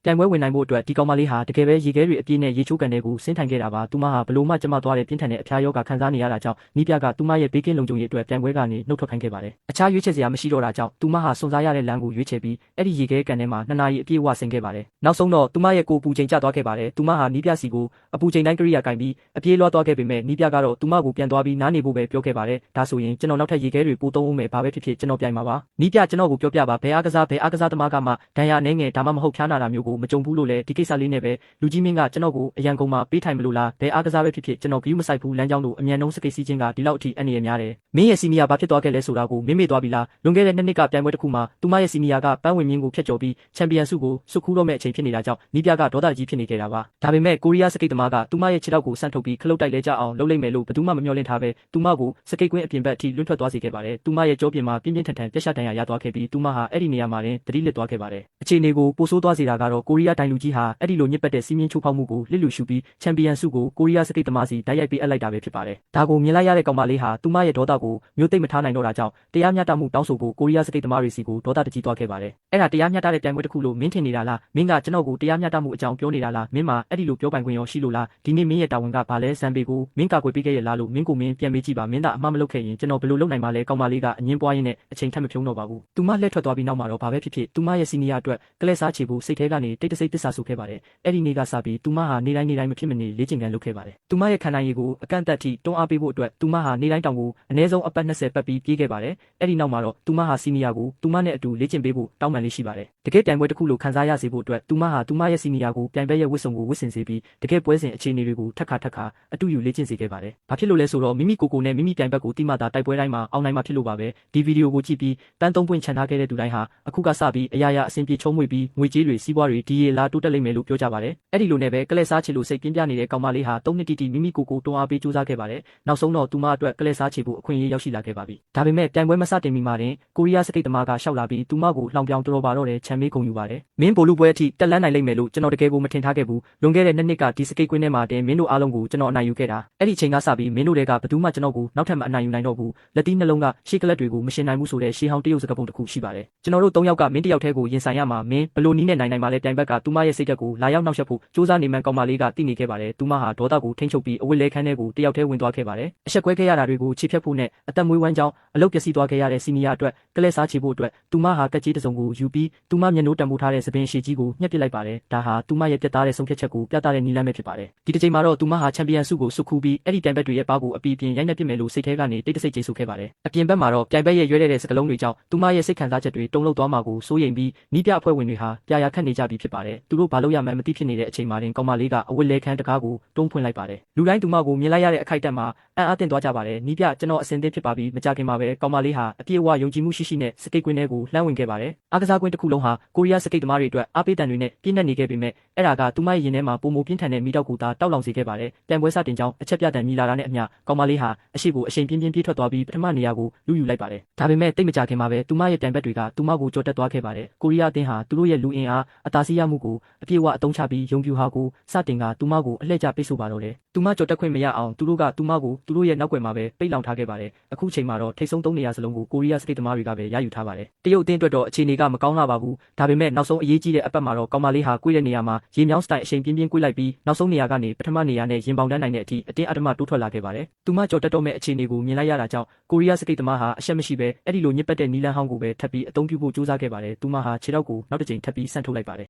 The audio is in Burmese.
ပြိုင်ပွဲဝင်နိုင်ဖို့အတွက်ဒီကောင်မလေးဟာတကယ်ပဲရေခဲတွေအပြည့်နဲ့ရေချိုးကန်တွေကိုဆင်းထိုင်ခဲ့တာပါသူမဟာဘလို့မှကျမသွားတဲ့ပြင်းထန်တဲ့အဖျားယောဂခံစားနေရတာကြောင့်နီးပြကသူမရဲ့ဘေးကင်းလုံခြုံရေးအတွက်ပြိုင်ပွဲကနေနှုတ်ထွက်ခိုင်းခဲ့ပါတယ်အခြားရွေးချယ်စရာမရှိတော့တာကြောင့်သူမဟာစွန့်စားရတဲ့လမ်းကိုရွေးချယ်ပြီးအဲ့ဒီရေခဲကန်ထဲမှာ2နာရီအပြည့်ဝဆင်းခဲ့ပါတယ်နောက်ဆုံးတော့သူမရဲ့ကိုပူချိန်ကျသွားခဲ့ပါတယ်သူမဟာနီးပြစီကိုအပူချိန်တိုင်းကိရိယာကင်ပြီးအပြေးလွှားသွားခဲ့ပေမဲ့နီးပြကတော့သူမကိုပြန်သွားပြီးနားနေဖို့ပဲပြောခဲ့ပါတယ်ဒါဆိုရင်ကျွန်တော်နောက်ထပ်ရေခဲတွေပို့သုံးအောင်မယ်ဘာပဲဖြစ်ဖြစ်ကျွန်တော်ပြိုင်မှာပါနီးပြကျွန်တော်ကိုပြောပြပါဘယ်အားကစားသမားကမှဒဏ်ရာအနေငယ်ဒါမှမဟုတ်ဖျားနာတာမျိုးကိုမကြုံဘူးလို့လေဒီကိစ္စလေးနဲ့ပဲလူကြီးမင်းကကျွန်တော်ကိုအရန်ကုန်မှာပေးထိုင်မလို့လားဘယ်အားကစားပဲဖြစ်ဖြစ်ကျွန်တော်ဂရုမစိုက်ဘူးလမ်းကြောင်းတို့အမြန်နှုံးစကိတ်စီးခြင်းကဒီလောက်အထိအန္တရာယ်များတယ်မင်းရဲ့စီနီယာဘာဖြစ်သွားခဲ့လဲဆိုတာကိုမေ့သွားပြီလားလွန်ခဲ့တဲ့2နှစ်ကပြိုင်ပွဲတစ်ခုမှာသူမရဲ့စီနီယာကပန်းဝင်မြင်းကိုဖျက်ကျော်ပြီးချန်ပီယံဆုကိုစွတ်ခူးတော့မဲ့အချိန်ဖြစ်နေတာကြောင့်နီးပြကဒေါသကြီးဖြစ်နေခဲ့တာပါဒါပေမဲ့ကိုရီးယားစကိတ်သမားကသူမရဲ့ခြေထောက်ကိုဆန့်ထုတ်ပြီးခလုတ်တိုက်လဲကြအောင်လှုပ်လိုက်မယ်လို့ဘယ်သူမှမမျှော်လင့်ထားပဲသူမကိုစကိတ်ကွင်းအပြင်ဘက်အထိလွန့်ထွက်သွားစေခဲ့ပါတယ်သူမရဲ့ကြောပြင်မှာပြင်းထန်ပြက်ရှဒဏ်ရာရသွားခဲ့ပြီးသူမဟာအဲ့ဒီနေရာမှာတင်တတိလစ်သွားခဲ့ပါတယ်အခြေအနေကိုပိုဆိုးသွားစေတာကတော့ကိုရီးယားတိုင်လူကြီးဟာအဲ့ဒီလိုညစ်ပတ်တဲ့စီးမြင့်ချိုးဖောက်မှုကိုလစ်လူရှုပြီးချန်ပီယံဆုကိုကိုရီးယားစကိတ်သမားစီတိုက်ရိုက်ပေးအပ်လိုက်တာပဲဖြစ်ပါတယ်ဒါကိုမြင်လိုက်ရတဲ့ကောင်မလေးဟာသူမရဲ့ဒေါသကိုမျိုးသိမ့်မထားနိုင်တော့တာကြောင့်တရားမျှတမှုတောင်းဆိုဖို့ကိုရီးယားစကိတ်သမားတွေစီကိုဒေါသတကြီးသွားခဲ့ပါတယ်အဲ့ဒါတရားမျှတတဲ့ပြိုင်ပွဲတစ်ခုလို့မင်းထင်နေတာလားမင်းကကျွန်တော်ကိုတရားမျှတမှုအကြောင်းပြောနေတာလားမင်းမှာအဲ့ဒီလိုပြောပိုင်ခွင့်ရောရှိလို့လားဒီနေ့မင်းရဲ့တာဝန်ကဘာလဲဇန်ပေကိုမင်းကာကွယ်ပေးခဲ့ရလားလို့မင်းကိုမင်းပြန်မေးကြည့်ပါမင်းသားအမှားမလုပ်ခဲ့ရင်ကျွန်တော်ဘယ်လိုလုပ်နိုင်မှာလဲကောင်မလေးကအငင်းပွားရင်းနဲ့အချိန်ထပ်မဖြုံးတော့ပါဘူးသူမလက်ထွက်သွားပြီးနောက်မှာတော့ဘာပဲဖြစ်ဖြစ်သူမရဲ့စီနီယာအတွက်ကလဲစားချေဖို့စိတ်ထဲကနေတိတ်တဆိတ်တစ္ဆာဆူခဲ့ပါတယ်အဲ့ဒီနေ့ကစပြီးသူမဟာနေတိုင်းမဖြစ်မနေလေ့ကျင့်ခန်းလုပ်ခဲ့ပါတယ်သူမရဲ့ခံနိုင်ရည်ကိုအကန့်အသတ်ထိတွန်းအားပေးဖို့အတွက်သူမဟာနေတိုင်းတောင်ကိုအနည်းဆုံးအပတ်20ပတ်ပြီးပြေးခဲ့ပါတယ်အဲ့ဒီနောက်မှာတော့သူမဟာစီနီယာကိုသူမနဲ့အတူလေ့ကျင့်ပေးဖို့တောင်းပန်လေးရှိပါတယ်တကယ်ပြိုင်ပွဲတစ်ခုလို့ခံစားရစေဖို့အတွက်သူမဟာသူမရဲ့စီနီယာကိုပြိုင်ပွဲရဲ့ဝတ်စုံကိုဝတ်ဆင်စေပြီးတကယ်ပွဲစဉ်အခြေအနေတွေကိုထပ်ခါအတူယူလေ့ကျင့်စေခဲ့ပါတယ်ဘာဖြစ်လို့လဲဆိုတော့မိမိကိုနဲ့မိမိပြိုင်ဘက်ကိုတိမှသာတိုက်ပွဲတိုင်းမှာအောင်နိုင်မှာဖြစ်လို့ပါပဲဒီဗီဒီယိုကိုကြည့်ပြီးပန်း3ပွင့်ချန်ထားခဲ့တဲ့သူတိုင်းဟာအခုကစပြီးအရာအဆင်ပြေချုံးမွေပြီးငွေကြေးတွေစီးပွားတွေဒီရေလာတိုးတက်လိမ့်မယ်လို့ပြောကြပါတယ်အဲ့ဒီလိုနဲ့ပဲကလဲစားချေလို့စိတ်ပြင်းပြနေတဲ့ကောင်မလေးဟာ3နှစ်တိမိမိကိုတွန်းအားပေးကြိုးစားခဲ့ပါတယ်နောက်ဆုံးတော့သူမအတွက်ကလဲစားချေဖို့အခွင့်အရေးရောက်ရှိလာခဲ့ပါပြီဒါပေမဲ့ပြိုင်ပွဲမစတင်မီမှာတင်ကိုရီးယားစကိတ်သမားကရှောက်လာပြီးသူမကိုလှောင်ပြောင်တော်ပါတော့တယ်ချန်မေးဂုဏ်ယူပါတယ်မင်းဘိုလူပွဲအထိတက်လန်းနိုင်လိမ့်မယ်လို့ကျွန်တော်တကယ်ကိုမထင်ထားခဲ့ဘူးလွန်ခဲ့တဲ့2နှစ်ကဒီစကိတ်ကွင်းထဲမှာတင်မင်းတို့အားလုံးကိုကျွန်တော်အနိုင်ယူခဲ့တာအဲ့ဒီချိန်ကစပြီးမင်းတို့တွေကဘယ်သူမှကျွန်တော်ကိုနောက်ထပ်မအနိုင်ယူနိုင်တော့ဘူးလက်သီးနှလုံးကရှေ့ကလပ်တွေကိုမရှင်နိုင်ဘူးဆိုတဲ့ရှေးဟောင်းတရုတ်စကားပုံတစ်ခုရှိပါတယ်ကျွန်တော်တို့3ယောက်ကမင်းတစ်ယောက်တည်းကိုရင်ဆိုင်ရမှာမင်းဘလို့နီးနဲ့နိုင်မှာလဲပြိုင်ဘက်ကသူမရဲ့စိတ်ဓာတ်ကိုလာရောက်နှောက်ယှက်ဖို့စူးစမ်းနေမှန်ကောင်မလေးကသိနေခဲ့ပါတယ်သူမဟာဒေါသကိုထိန်းချုပ်ပြီးအဝတ်လဲခန်းထဲကိုတယောက်တည်းဝင်သွားခဲ့ပါတယ်အဆက်ကွဲခဲ့ရတာတွေကိုခြေဖြတ်ဖို့နဲ့အသက်မွေးဝမ်းကြောင်းအလုပ်ပျက်စီးသွားခဲ့ရတဲ့စီနီယာအတွက်ကလဲစားချေဖို့အတွက်သူမဟာကက်ကြီးတစ်စုံကိုယူပြီးသူမမျက်နှိုးတံမိုးထားတဲ့သပင်ရှည်ကြီးကိုညှက်ပစ်လိုက်ပါတယ်ဒါဟာသူမရဲ့ပြတ်သားတဲ့ဆုံးဖြတ်ချက်ကိုပြသတဲ့နည်းလမ်းပဲဖြစ်ပါတယ်ဒီတစ်ချိန်မှာတော့သူမဟာချန်ပီယံဆုကိုစွတ်ခူးပြီးအဲ့ဒီပြိုင်ဘက်တွေရဲ့ပါးကိုအပီပြင်ရိုက်နှက်ပစ်မယ်လို့စိတ်ထဲကနေတိတ်တဆိတ်ကြေဆူခဲ့ပါတယ်အပြင်ဘက်မှာတော့ပြိုင်ဘက်ရဲ့ရွေးတဲ့စကလုံးတွေကြောင့်သူမရဲ့စိတ်ခံစားချက်တွေတုံ့လောက်သွားမှာကိုစိုးရိမ်ပြီးနီးပြအဖွဲ့ဝင်တွေဟာပြာခတ်နေကြပြီဖြစ်ပါတယ်သူတို့ဘာလို့ရမှန်းမသိဖြစ်နေတဲ့အချိန်မှာတင်ကောင်မလေးကအဝတ်လဲခန်းတကားကိုတွန်းဖွင့်လိုက်ပါတယ်လူတိုင်းသူမကိုမြင်လိုက်ရတဲ့အခိုက်အတန့်မှာအံ့အားသင့်သွားကြပါတယ်နီးပြကျွန်တော်အစင်သင့်ဖြစ်ပါပြီမကြခင်မှာပဲကောင်မလေးဟာအပြည့်အဝယုံကြည်မှုရှိနဲ့စကိတ်ကွင်းထဲကိုလှမ်းဝင်ခဲ့ပါတယ်အားကစားကွင်းတစ်ခုလုံးဟာကိုရီးယားစကိတ်သမားတွေအတွက်အားပေးတန်တွေနဲ့ပြည့်နှက်နေခဲ့ပေမဲ့အဲ့ဒါကသူမရဲ့ရင်ထဲမှာပုံမပြင်းထန်တဲ့မိတောက်ကိုသာတောက်လောင်စေခဲ့ပါတယ်ပြိုင်ပွဲစတင်ကြောင်းအချက်ပြတန်မြည်လာတာနဲ့အမျှကောင်မလေးဟာအရှိကိုအရှိန်ပြင်းပြေးထွက်သွားပြီးပထမနေရာကိုလူယူလိုက်ပါတယ်ဒါပေမဲ့တိတ်မကြခင်မှာပဲသူမရဲ့ပြိုင်ဘက်တွေကသူမကိုကြော်တက်သွားခဲ့ပါတယ်ကိုရီးယားအသင်းဟာသူတို့ရဲ့လူအင်အားအသာစီးရမှုကိုအပြည့်အဝအသုံးချပြီးယုံပြူဟာကိုစတင်ကသူမကိုအလှည့်ကျပိတ်ဆို့ပါတော့တယ်သူမကြော်တက်ခွင့်မရအောင်သူတို့ကသူမကိုသူတို့ရဲ့နောက်ွယ်မှာပဲပိတ်လောင်ထားခဲ့ပါတယ်အခုချိန်မှာတော့ထိတ်ဆုံး3နေရာစလုံးကိုကိုရီးယားစကိတ်သမားတွေကပဲရယူထားပါတယ်တရုတ်အသင်းအတွက်တော့အခြေအနေကမကောင်းလာပါဘူးဒါပေမဲ့နောက်ဆုံးအရေးကြီးတဲ့အပတ်မှာတော့ကောင်မလေးဟာကိုယ့်ရဲ့နေရာမှာရေမြောင်းစတိုင်အရှိန်ပြင်းကိုလိုက်ပြီးနောက်ဆုံးနေရာကနေပထမနေရာနဲ့ရင်ပေါင်တန်းနိုင်တဲ့အထိအတင်းအဓမ္မတိုးထွက်လာခဲ့ပါတယ်သူမကြော်တက်တော့မဲ့အခြေအနေကိုမြင်လိုက်ရတာကြောင့်ကိုရီးယားစကိတ်သမားဟာအရှက်မရှိပဲအဲ့ဒီလိုညစ်ပတ်တဲ့နီလန်းဟောင်းကိုပဲထပ်ပြီးအသုံးပြုဖို့ကြိုးစားခဲ့ပါတယ်သူမဟာခြေထောက်ကိုနောက်တစ်ကြိမ်ထပ်ပြီးဆန့်ထုတ်လိုက်ပါတယ်